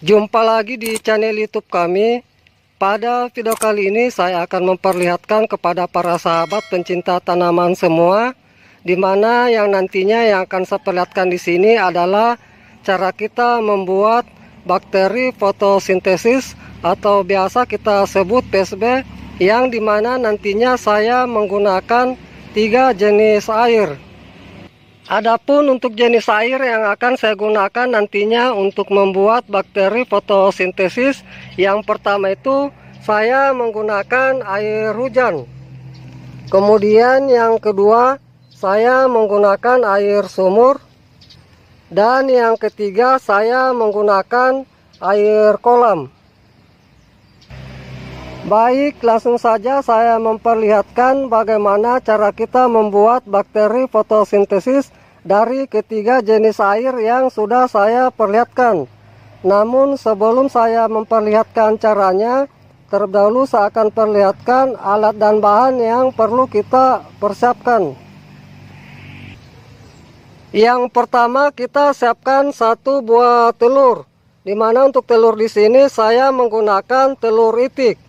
Jumpa lagi di channel YouTube kami. Pada video kali ini saya akan memperlihatkan kepada para sahabat pencinta tanaman semua, di mana yang nantinya yang akan saya perlihatkan di sini adalah cara kita membuat bakteri fotosintesis atau biasa kita sebut PSB, yang dimana nantinya saya menggunakan 3 jenis air. Adapun untuk jenis air yang akan saya gunakan nantinya untuk membuat bakteri fotosintesis, yang pertama itu saya menggunakan air hujan. Kemudian yang kedua saya menggunakan air sumur. Dan yang ketiga saya menggunakan air kolam. Baik, langsung saja saya memperlihatkan bagaimana cara kita membuat bakteri fotosintesis dari ketiga jenis air yang sudah saya perlihatkan. Namun sebelum saya memperlihatkan caranya, terlebih dahulu saya akan perlihatkan alat dan bahan yang perlu kita persiapkan. Yang pertama kita siapkan 1 buah telur, dimana untuk telur di sini saya menggunakan telur itik.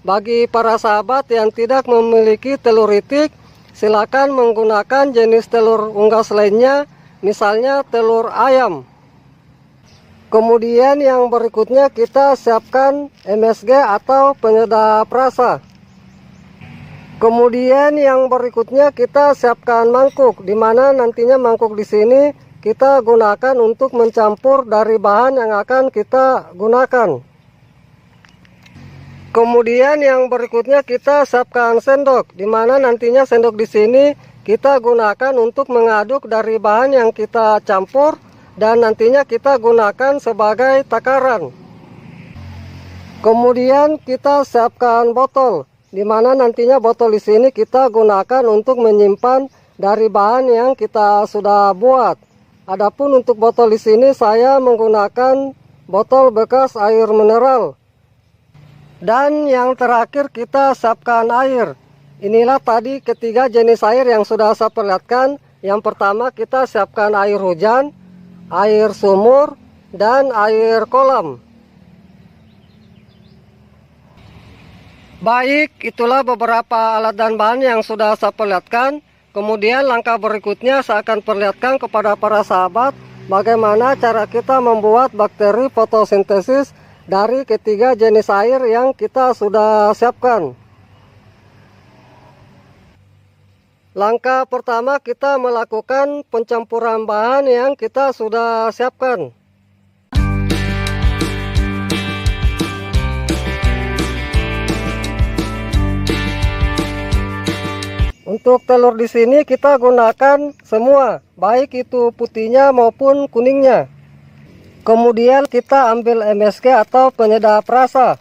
Bagi para sahabat yang tidak memiliki telur itik, silakan menggunakan jenis telur unggas lainnya, misalnya telur ayam. Kemudian yang berikutnya kita siapkan MSG atau penyedap rasa. Kemudian yang berikutnya kita siapkan mangkuk, di mana nantinya mangkuk di sini kita gunakan untuk mencampur dari bahan yang akan kita gunakan. Kemudian yang berikutnya kita siapkan sendok, di mana nantinya sendok di sini kita gunakan untuk mengaduk dari bahan yang kita campur dan nantinya kita gunakan sebagai takaran. Kemudian kita siapkan botol, di mana nantinya botol di sini kita gunakan untuk menyimpan dari bahan yang kita sudah buat. Adapun untuk botol di sini saya menggunakan botol bekas air mineral. Dan yang terakhir kita siapkan air. Inilah tadi ketiga jenis air yang sudah saya perlihatkan. Yang pertama kita siapkan air hujan, air sumur, dan air kolam. Baik, itulah beberapa alat dan bahan yang sudah saya perlihatkan. Kemudian langkah berikutnya saya akan perlihatkan kepada para sahabat bagaimana cara kita membuat bakteri fotosintesis dari ketiga jenis air yang kita sudah siapkan. Langkah pertama kita melakukan pencampuran bahan yang kita sudah siapkan. Untuk telur di sini kita gunakan semua, baik itu putihnya maupun kuningnya. Kemudian kita ambil MSG atau penyedap rasa.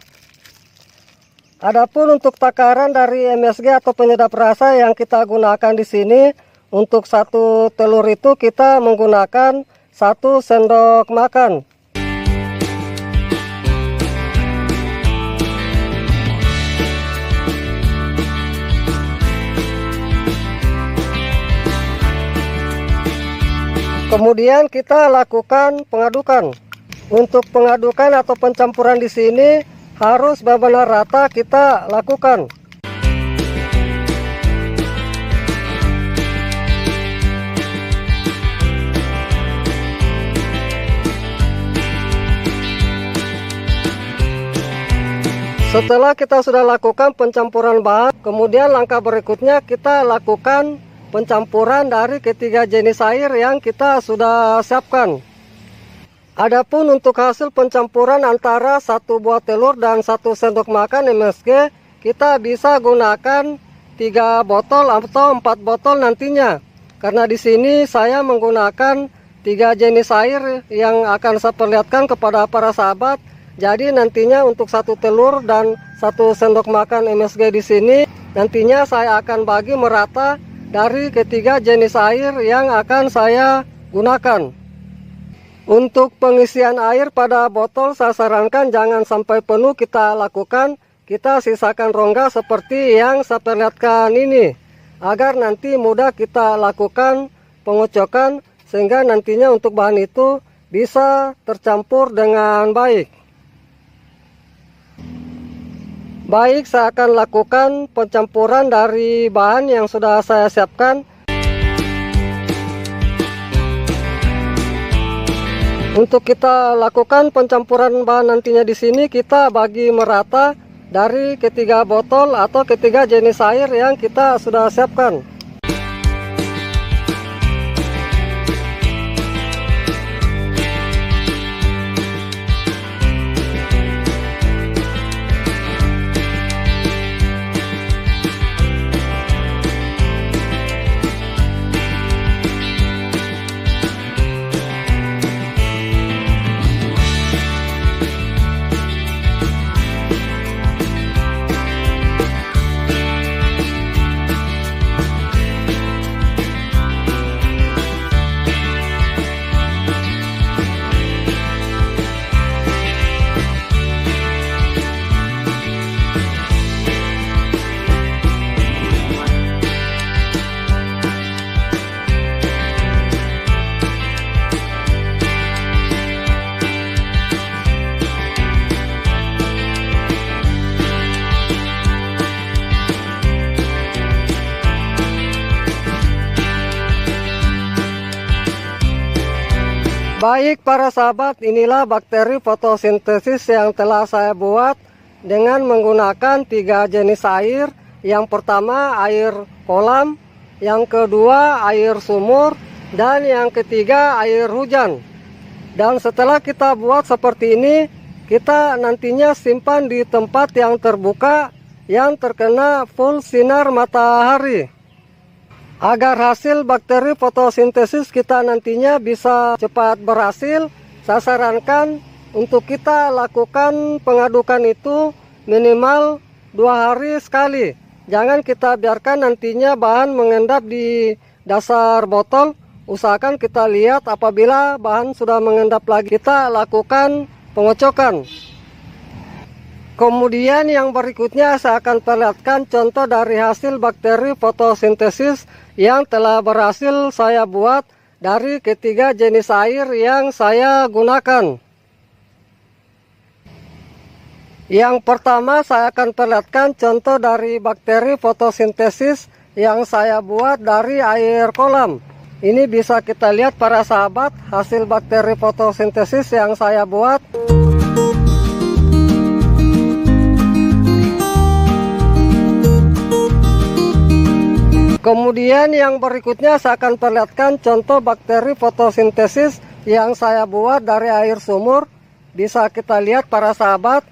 Adapun untuk takaran dari MSG atau penyedap rasa yang kita gunakan di sini, untuk 1 telur itu kita menggunakan 1 sendok makan. Kemudian kita lakukan pengadukan. Untuk pengadukan atau pencampuran di sini harus benar-benar rata kita lakukan. Setelah kita sudah lakukan pencampuran bahan, kemudian langkah berikutnya kita lakukan pencampuran dari ketiga jenis air yang kita sudah siapkan. Adapun untuk hasil pencampuran antara 1 buah telur dan 1 sendok makan MSG, kita bisa gunakan 3 botol atau 4 botol nantinya. Karena di sini saya menggunakan 3 jenis air yang akan saya perlihatkan kepada para sahabat. Jadi nantinya untuk 1 telur dan 1 sendok makan MSG di sini nantinya saya akan bagi merata dari ketiga jenis air yang akan saya gunakan. Untuk pengisian air pada botol saya sarankan jangan sampai penuh kita lakukan. Kita sisakan rongga seperti yang saya perlihatkan ini, agar nanti mudah kita lakukan pengocokan, sehingga nantinya untuk bahan itu bisa tercampur dengan baik. Baik, saya akan lakukan pencampuran dari bahan yang sudah saya siapkan. Untuk kita lakukan pencampuran bahan nantinya di sini, kita bagi merata dari ketiga botol atau ketiga jenis air yang kita sudah siapkan. Baik para sahabat, inilah bakteri fotosintesis yang telah saya buat dengan menggunakan 3 jenis air. Yang pertama air kolam, yang kedua air sumur, dan yang ketiga air hujan. Dan setelah kita buat seperti ini, kita nantinya simpan di tempat yang terbuka yang terkena full sinar matahari. Agar hasil bakteri fotosintesis kita nantinya bisa cepat berhasil, saya sarankan untuk kita lakukan pengadukan itu minimal 2 hari sekali. Jangan kita biarkan nantinya bahan mengendap di dasar botol. Usahakan kita lihat apabila bahan sudah mengendap lagi, kita lakukan pengocokan. Kemudian yang berikutnya saya akan perlihatkan contoh dari hasil bakteri fotosintesis yang telah berhasil saya buat dari ketiga jenis air yang saya gunakan. Yang pertama saya akan perlihatkan contoh dari bakteri fotosintesis yang saya buat dari air kolam. Ini bisa kita lihat para sahabat hasil bakteri fotosintesis yang saya buat. Kemudian yang berikutnya saya akan perlihatkan contoh bakteri fotosintesis yang saya buat dari air sumur. Bisa kita lihat para sahabat.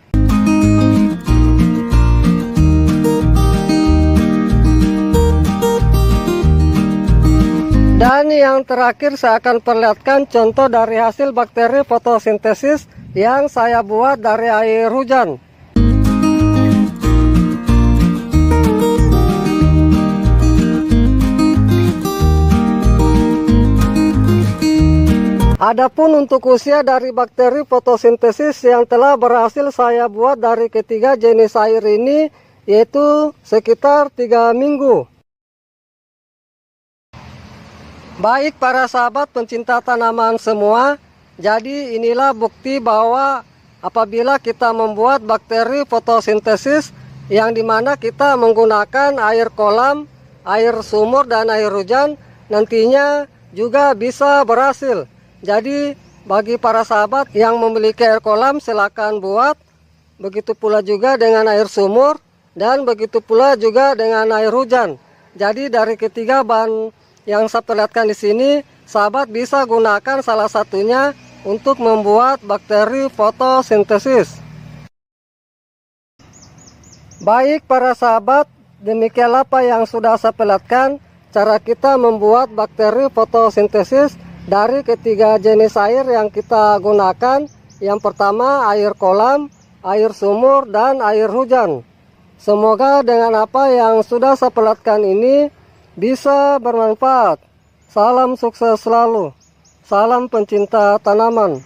Dan yang terakhir saya akan perlihatkan contoh dari hasil bakteri fotosintesis yang saya buat dari air hujan. Adapun untuk usia dari bakteri fotosintesis yang telah berhasil saya buat dari ketiga jenis air ini, yaitu sekitar 3 minggu. Baik para sahabat pencinta tanaman semua, jadi inilah bukti bahwa apabila kita membuat bakteri fotosintesis yang dimana kita menggunakan air kolam, air sumur, dan air hujan, nantinya juga bisa berhasil. Jadi bagi para sahabat yang memiliki air kolam silakan buat, begitu pula juga dengan air sumur, dan begitu pula juga dengan air hujan. Jadi dari ketiga bahan yang saya perlihatkan di sini, sahabat bisa gunakan salah satunya untuk membuat bakteri fotosintesis. Baik para sahabat, demikianlah apa yang sudah saya perlihatkan cara kita membuat bakteri fotosintesis dari ketiga jenis air yang kita gunakan. Yang pertama air kolam, air sumur, dan air hujan. Semoga dengan apa yang sudah saya perlihatkan ini bisa bermanfaat. Salam sukses selalu. Salam pencinta tanaman.